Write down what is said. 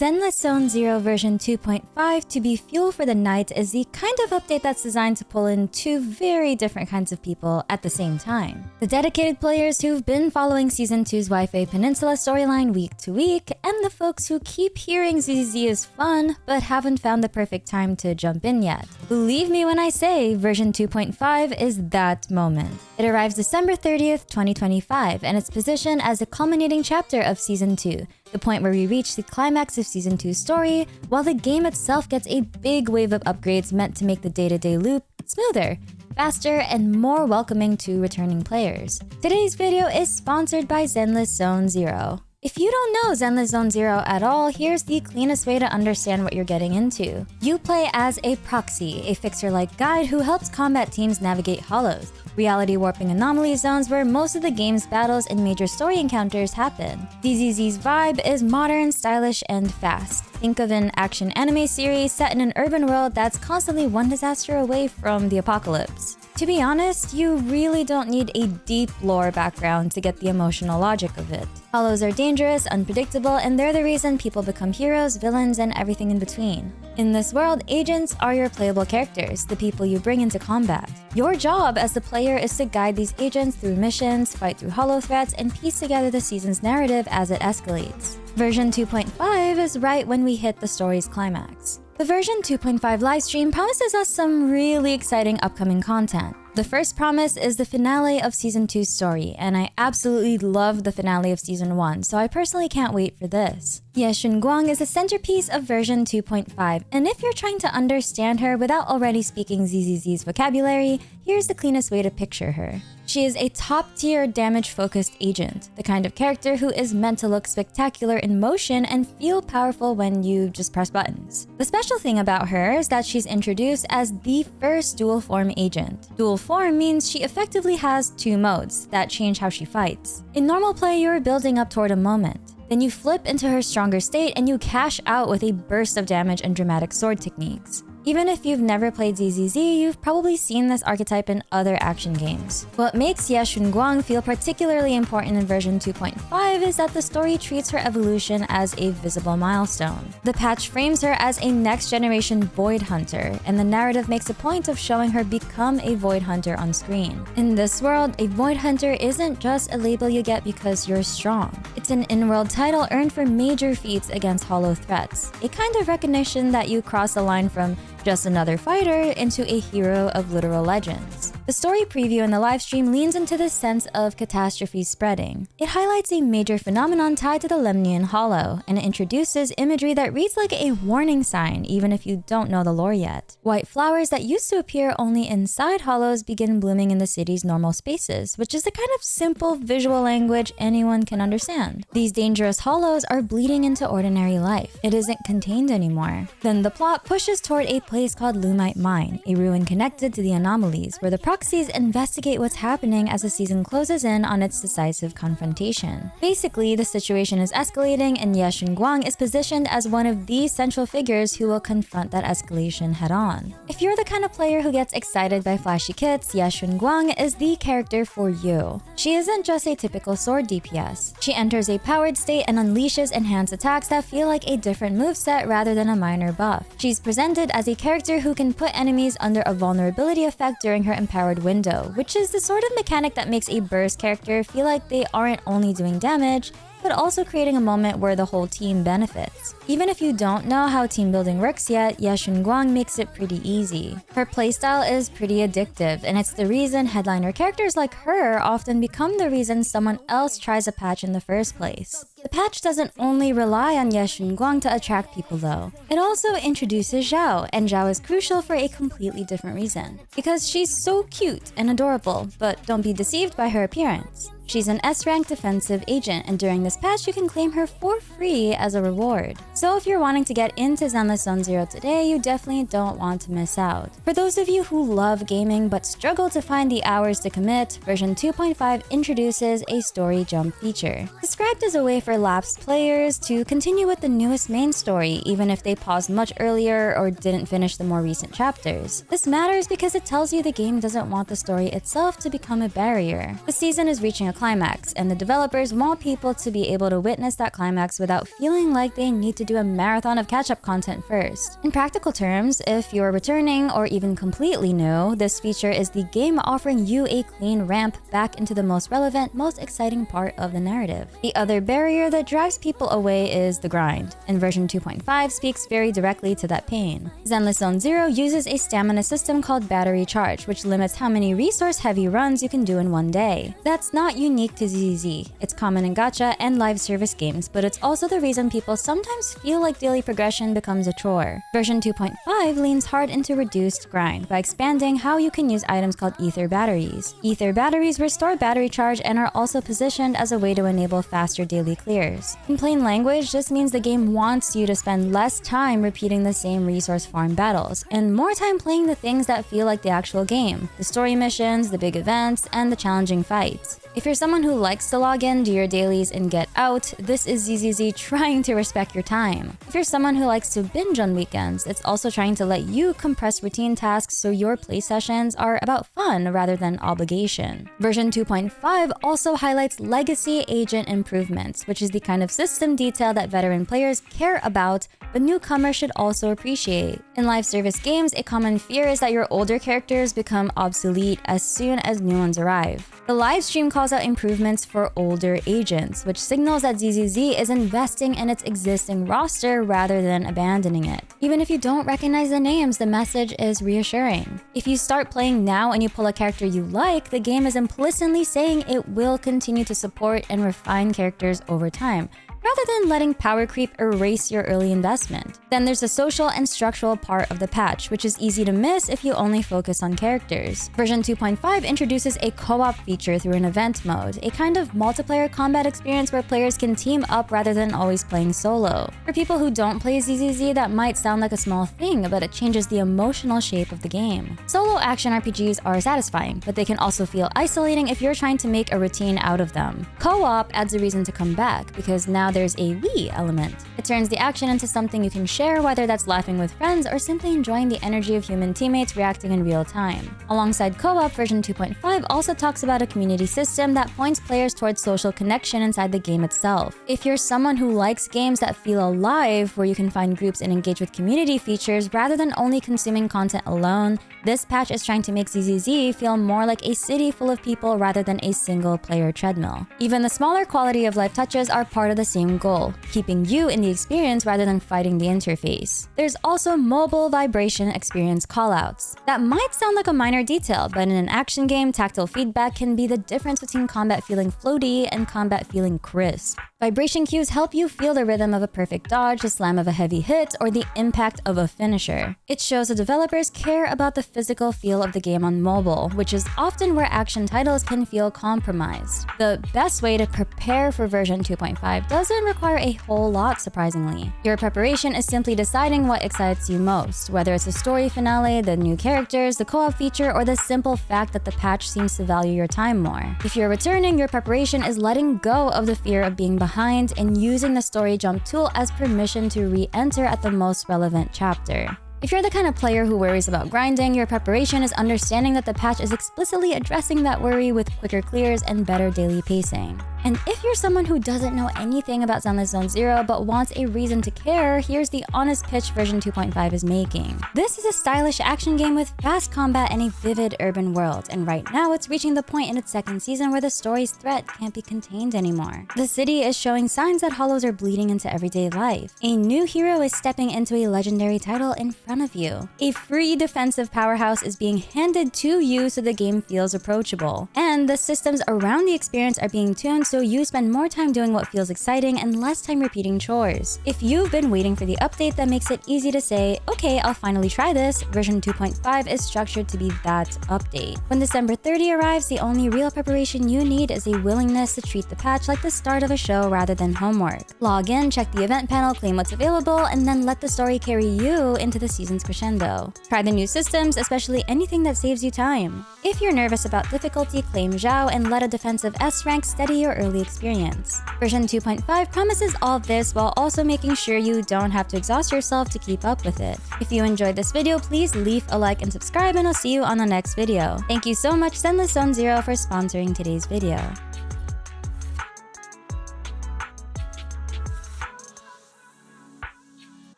Zenless Zone 0 version 2.5 to be fuel for the night is the kind of update that's designed to pull in two very different kinds of people at the same time. The dedicated players who've been following Season 2's Leify Peninsula storyline week to week, and the folks who keep hearing ZZZ is fun but haven't found the perfect time to jump in yet. Believe me when I say version 2.5 is that moment. It arrives December 30th, 2025, and it's positioned as the culminating chapter of Season 2, the point where we reach the climax of Season 2's story, while the game itself gets a big wave of upgrades meant to make the day-to-day loop smoother, faster, and more welcoming to returning players. Today's video is sponsored by Zenless Zone 0. If you don't know Zenless Zone 0 at all, here's the cleanest way to understand what you're getting into. You play as a proxy, a fixer-like guide who helps combat teams navigate hollows, reality warping anomaly zones where most of the game's battles and major story encounters happen. ZZZ's vibe is modern, stylish, and fast. Think of an action anime series set in an urban world that's constantly one disaster away from the apocalypse. To be honest, you really don't need a deep lore background to get the emotional logic of it. Hollows are dangerous, unpredictable, and they're the reason people become heroes, villains, and everything in between. In this world, agents are your playable characters, the people you bring into combat. Your job as the player is to guide these agents through missions, fight through hollow threats, and piece together the season's narrative as it escalates. Version 2.5 is right when we hit the story's climax. The version 2.5 livestream promises us some really exciting upcoming content. The first promise is the finale of Season 2's story, and I absolutely love the finale of Season 1, so I personally can't wait for this. Shunguang is the centerpiece of version 2.5, and if you're trying to understand her without already speaking ZZZ's vocabulary, here's the cleanest way to picture her. She is a top-tier damage-focused agent, the kind of character who is meant to look spectacular in motion and feel powerful when you just press buttons. The special thing about her is that she's introduced as the first dual-form agent. Dual form means she effectively has two modes that change how she fights. In normal play, you're building up toward a moment. Then you flip into her stronger state and you cash out with a burst of damage and dramatic sword techniques. Even if you've never played ZZZ, you've probably seen this archetype in other action games. What makes Shunguang feel particularly important in version 2.5 is that the story treats her evolution as a visible milestone. The patch frames her as a next-generation Void Hunter, and the narrative makes a point of showing her become a Void Hunter on screen. In this world, a Void Hunter isn't just a label you get because you're strong. It's an in-world title earned for major feats against hollow threats, a kind of recognition that you cross the line from just another fighter into a hero of literal legends. The story preview in the livestream leans into this sense of catastrophe spreading. It highlights a major phenomenon tied to the Lemnian Hollow, and it introduces imagery that reads like a warning sign even if you don't know the lore yet. White flowers that used to appear only inside hollows begin blooming in the city's normal spaces, which is the kind of simple visual language anyone can understand. These dangerous hollows are bleeding into ordinary life. It isn't contained anymore. Then the plot pushes toward a place called Lumite Mine, a ruin connected to the anomalies, where the proxies investigate what's happening as the season closes in on its decisive confrontation. Basically, the situation is escalating, and Shunguang is positioned as one of the central figures who will confront that escalation head-on. If you're the kind of player who gets excited by flashy kits, Shunguang is the character for you. She isn't just a typical sword DPS. She enters a powered state and unleashes enhanced attacks that feel like a different moveset rather than a minor buff. She's presented as a character who can put enemies under a vulnerability effect during her empowered window, which is the sort of mechanic that makes a burst character feel like they aren't only doing damage, but also creating a moment where the whole team benefits. Even if you don't know how team building works yet, Shunguang makes it pretty easy. Her playstyle is pretty addictive, and it's the reason headliner characters like her often become the reason someone else tries a patch in the first place. The patch doesn't only rely on Shunguang to attract people though. It also introduces Zhao, and Zhao is crucial for a completely different reason. Because she's so cute and adorable, but don't be deceived by her appearance. She's an S-rank defensive agent, and during this patch you can claim her for free as a reward. So if you're wanting to get into Zenless Zone 0 today, you definitely don't want to miss out. For those of you who love gaming but struggle to find the hours to commit, version 2.5 introduces a story jump feature. Described as a way for lapsed players to continue with the newest main story even if they paused much earlier or didn't finish the more recent chapters. This matters because it tells you the game doesn't want the story itself to become a barrier. The season is reaching a climax, and the developers want people to be able to witness that climax without feeling like they need to do a marathon of catch-up content first. In practical terms, if you're returning or even completely new, this feature is the game offering you a clean ramp back into the most relevant, most exciting part of the narrative. The other barrier that drives people away is the grind, and version 2.5 speaks very directly to that pain. Zenless Zone Zero uses a stamina system called battery charge, which limits how many resource-heavy runs you can do in one day. That's not unique to ZZZ. It's common in gacha and live service games, but it's also the reason people sometimes feel like daily progression becomes a chore. Version 2.5 leans hard into reduced grind by expanding how you can use items called ether batteries. Ether batteries restore battery charge and are also positioned as a way to enable faster daily clears. In plain language, this means the game wants you to spend less time repeating the same resource farm battles, and more time playing the things that feel like the actual game, the story missions, the big events, and the challenging fights. If you're someone who likes to log in, do your dailies, and get out, this is ZZZ trying to respect your time. If you're someone who likes to binge on weekends, it's also trying to let you compress routine tasks so your play sessions are about fun rather than obligation. Version 2.5 also highlights legacy agent improvements, which is the kind of system detail that veteran players care about, but newcomers should also appreciate. In live service games, a common fear is that your older characters become obsolete as soon as new ones arrive. The live stream calls out improvements for older agents, which signals that ZZZ is investing in its existing roster rather than abandoning it. Even if you don't recognize the names, the message is reassuring. If you start playing now and you pull a character you like, the game is implicitly saying it will continue to support and refine characters over time, rather than letting power creep erase your early investment. Then there's the social and structural part of the patch, which is easy to miss if you only focus on characters. Version 2.5 introduces a co-op feature through an event mode, a kind of multiplayer combat experience where players can team up rather than always playing solo. For people who don't play ZZZ, that might sound like a small thing, but it changes the emotional shape of the game. Solo action RPGs are satisfying, but they can also feel isolating if you're trying to make a routine out of them. Co-op adds a reason to come back, because now there's a we element. It turns the action into something you can share, whether that's laughing with friends or simply enjoying the energy of human teammates reacting in real time. Alongside co-op, version 2.5 also talks about a community system that points players towards social connection inside the game itself. If you're someone who likes games that feel alive, where you can find groups and engage with community features rather than only consuming content alone, this patch is trying to make ZZZ feel more like a city full of people rather than a single-player treadmill. Even the smaller quality of life touches are part of the same goal, keeping you in the experience rather than fighting the interface. There's also mobile vibration experience callouts. That might sound like a minor detail, but in an action game, tactile feedback can be the difference between combat feeling floaty and combat feeling crisp. Vibration cues help you feel the rhythm of a perfect dodge, the slam of a heavy hit, or the impact of a finisher. It shows the developers care about the physical feel of the game on mobile, which is often where action titles can feel compromised. The best way to prepare for version 2.5 doesn't require a whole lot, surprisingly. Your preparation is simply deciding what excites you most, whether it's the story finale, the new characters, the co-op feature, or the simple fact that the patch seems to value your time more. If you're returning, your preparation is letting go of the fear of being behind and using the story jump tool as permission to re-enter at the most relevant chapter. If you're the kind of player who worries about grinding, your preparation is understanding that the patch is explicitly addressing that worry with quicker clears and better daily pacing. And if you're someone who doesn't know anything about Zenless Zone Zero but wants a reason to care, here's the honest pitch version 2.5 is making. This is a stylish action game with fast combat and a vivid urban world, and right now it's reaching the point in its second season where the story's threat can't be contained anymore. The city is showing signs that hollows are bleeding into everyday life. A new hero is stepping into a legendary title in front of you. A free defensive powerhouse is being handed to you so the game feels approachable. And the systems around the experience are being tuned so you spend more time doing what feels exciting and less time repeating chores. If you've been waiting for the update that makes it easy to say, okay, I'll finally try this, version 2.5 is structured to be that update. When December 30 arrives, the only real preparation you need is a willingness to treat the patch like the start of a show rather than homework. Log in, check the event panel, claim what's available, and then let the story carry you into the season's crescendo. Try the new systems, especially anything that saves you time. If you're nervous about difficulty, claim Zhao and let a defensive S rank steady your early experience. Version 2.5 promises all this while also making sure you don't have to exhaust yourself to keep up with it. If you enjoyed this video, please leave a like and subscribe, and I'll see you on the next video. Thank you so much Zenless Zone Zero for sponsoring today's video.